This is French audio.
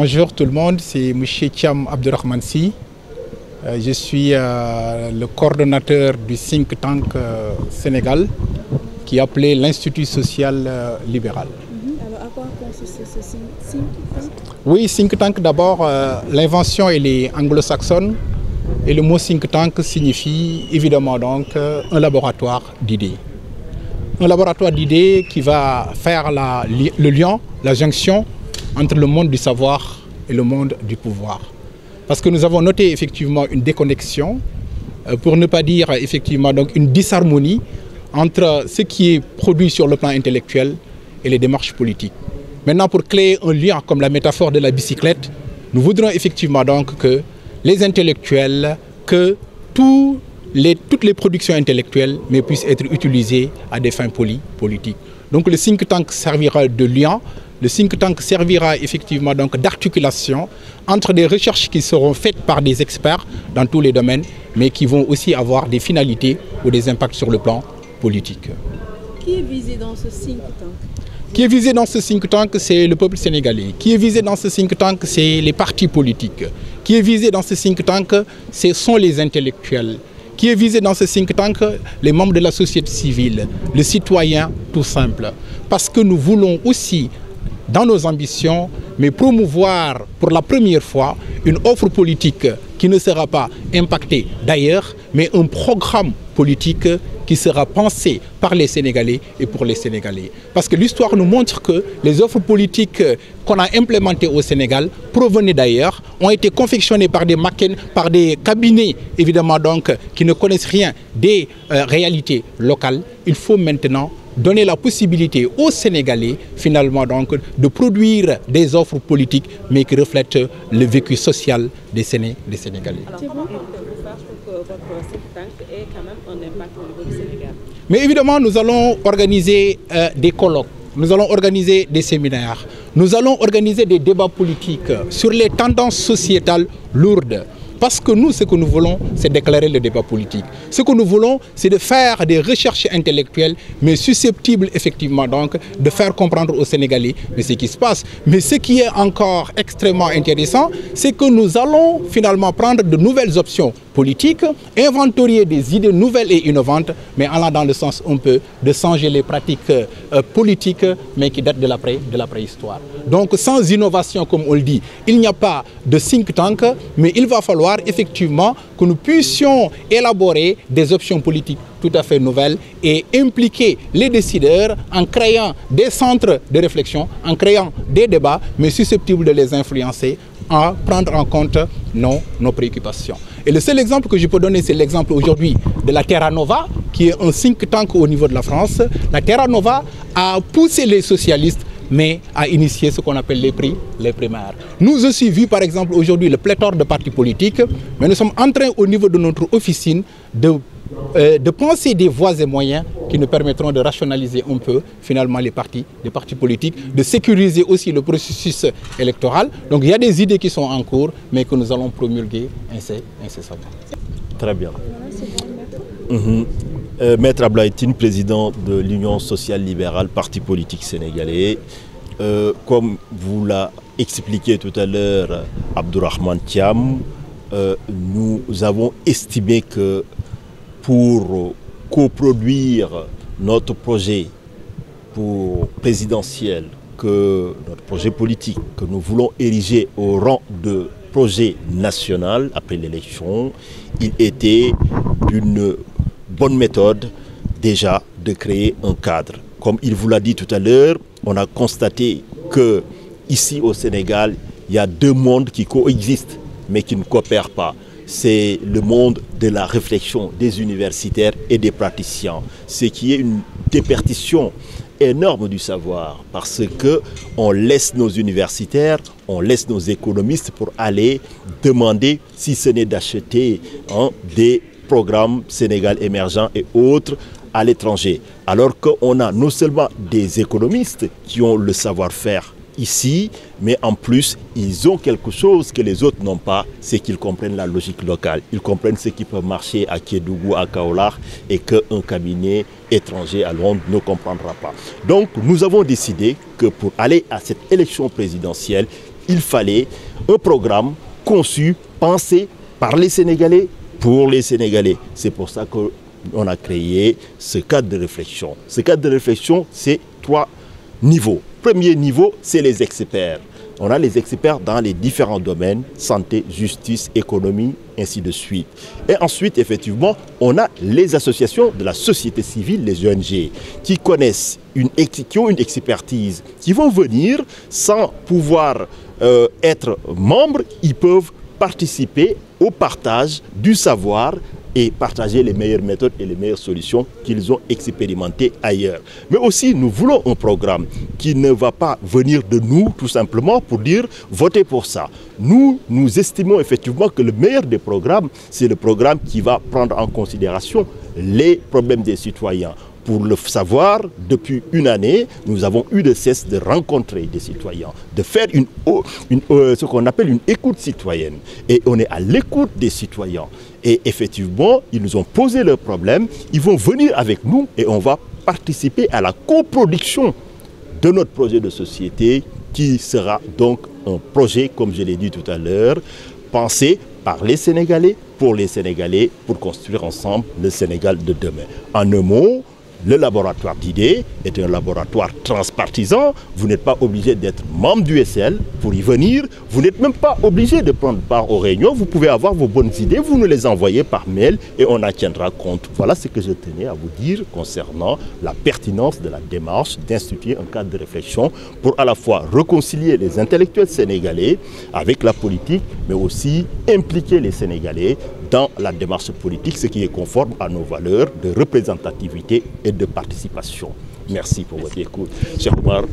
Bonjour tout le monde, c'est M. Thiam Abdurrahman Sy. Je suis le coordonnateur du think tank Sénégal qui est appelé l'Institut social libéral. Alors à quoi consiste ce think tank? Oui, think tank d'abord, l'invention elle est anglo-saxonne et le mot think tank signifie évidemment donc un laboratoire d'idées. Un laboratoire d'idées qui va faire le lien, la jonction entre le monde du savoir et le monde du pouvoir. Parce que nous avons noté effectivement une déconnexion, pour ne pas dire effectivement donc une disharmonie entre ce qui est produit sur le plan intellectuel et les démarches politiques. Maintenant, pour créer un lien comme la métaphore de la bicyclette, nous voudrons effectivement donc que les intellectuels, que toutes les productions intellectuelles mais puissent être utilisées à des fins politiques. Donc le think tank servira de lien. Le think tank servira effectivement donc d'articulation entre des recherches qui seront faites par des experts dans tous les domaines, mais qui vont aussi avoir des finalités ou des impacts sur le plan politique. Qui est visé dans ce think tank? Qui est visé dans ce think tank, c'est le peuple sénégalais. Qui est visé dans ce think tank, c'est les partis politiques. Qui est visé dans ce think tank, ce sont les intellectuels. Qui est visé dans ce think tank, les membres de la société civile, le citoyen tout simple. Parce que nous voulons aussi, dans nos ambitions, mais promouvoir pour la première fois une offre politique qui ne sera pas impactée d'ailleurs, mais un programme politique qui sera pensé par les Sénégalais et pour les Sénégalais. Parce que l'histoire nous montre que les offres politiques qu'on a implémentées au Sénégal provenaient d'ailleurs, ont été confectionnées par des cabinets évidemment donc qui ne connaissent rien des réalités locales. Il faut maintenant donner la possibilité aux Sénégalais finalement donc de produire des offres politiques mais qui reflètent le vécu social des Sénégalais. Alors, comment comptez-vous faire pour que votre think tank ait quand même un impact au niveau du Sénégal? Mais évidemment, nous allons organiser des colloques, nous allons organiser des séminaires, nous allons organiser des débats politiques sur les tendances sociétales lourdes. Parce que nous, ce que nous voulons, c'est d'éclairer le débat politique. Ce que nous voulons, c'est de faire des recherches intellectuelles, mais susceptibles effectivement donc de faire comprendre aux Sénégalais ce qui se passe. Mais ce qui est encore extrêmement intéressant, c'est que nous allons finalement prendre de nouvelles options politiques, inventorier des idées nouvelles et innovantes, mais allant dans le sens un peu de changer les pratiques politiques, mais qui datent de la préhistoire. Donc sans innovation, comme on le dit, il n'y a pas de think tank, mais il va falloir effectivement que nous puissions élaborer des options politiques tout à fait nouvelles et impliquer les décideurs en créant des centres de réflexion, en créant des débats, mais susceptibles de les influencer, à prendre en compte nos préoccupations. Et le seul exemple que je peux donner, c'est l'exemple aujourd'hui de la Terra Nova, qui est un think tank au niveau de la France. La Terra Nova a poussé les socialistes mais à initier ce qu'on appelle les primaires. Nous aussi vu par exemple aujourd'hui le pléthore de partis politiques, mais nous sommes en train au niveau de notre officine de penser des voies et moyens qui nous permettront de rationaliser un peu finalement les partis politiques, de sécuriser aussi le processus électoral. Donc il y a des idées qui sont en cours, mais que nous allons promulguer incessamment. Très bien. Maître Abdoulaye Tine, président de l'Union sociale libérale, parti politique sénégalais. Comme vous l'a expliqué tout à l'heure Abdurrahman Thiam, nous avons estimé que pour coproduire notre projet présidentiel, notre projet politique que nous voulons ériger au rang de projet national après l'élection, il était une bonne méthode déjà de créer un cadre. Comme il vous l'a dit tout à l'heure, on a constaté que ici au Sénégal, il y a deux mondes qui coexistent mais qui ne coopèrent pas. C'est le monde de la réflexion des universitaires et des praticiens, ce qui est une déperdition énorme du savoir parce qu'on laisse nos universitaires, on laisse nos économistes pour aller demander, si ce n'est d'acheter des programmes Sénégal émergent et autres à l'étranger. Alors qu'on a non seulement des économistes qui ont le savoir-faire ici, mais en plus, ils ont quelque chose que les autres n'ont pas, c'est qu'ils comprennent la logique locale. Ils comprennent ce qui peut marcher à Kédougou, à Kaolack, et qu'un cabinet étranger à Londres ne comprendra pas. Donc, nous avons décidé que pour aller à cette élection présidentielle, il fallait un programme conçu, pensé par les Sénégalais, pour les Sénégalais. C'est pour ça qu'on a créé ce cadre de réflexion. Ce cadre de réflexion, c'est 3 niveaux. Premier niveau, c'est les experts. On a les experts dans les différents domaines, santé, justice, économie, ainsi de suite. Et ensuite, effectivement, on a les associations de la société civile, les ONG, qui connaissent, qui ont une expertise, qui vont venir sans pouvoir être membres, ils peuvent participer au partage du savoir et partager les meilleures méthodes et les meilleures solutions qu'ils ont expérimentées ailleurs. Mais aussi, nous voulons un programme qui ne va pas venir de nous, tout simplement, pour dire « votez pour ça ». Nous estimons effectivement que le meilleur des programmes, c'est le programme qui va prendre en considération les problèmes des citoyens. Pour le savoir, depuis une année, nous avons eu de cesse de rencontrer des citoyens, de faire ce qu'on appelle une écoute citoyenne. Et on est à l'écoute des citoyens. Et effectivement, ils nous ont posé leurs problèmes, ils vont venir avec nous et on va participer à la coproduction de notre projet de société qui sera donc un projet, comme je l'ai dit tout à l'heure, pensé par les Sénégalais, pour construire ensemble le Sénégal de demain. En un mot, le laboratoire d'idées est un laboratoire transpartisan. Vous n'êtes pas obligé d'être membre du SL pour y venir. Vous n'êtes même pas obligé de prendre part aux réunions. Vous pouvez avoir vos bonnes idées, vous nous les envoyez par mail et on en tiendra compte. Voilà ce que je tenais à vous dire concernant la pertinence de la démarche d'instituer un cadre de réflexion pour à la fois réconcilier les intellectuels sénégalais avec la politique, mais aussi impliquer les Sénégalais dans la démarche politique, ce qui est conforme à nos valeurs de représentativité et de participation. Merci pour votre écoute. Cheikh Oumar.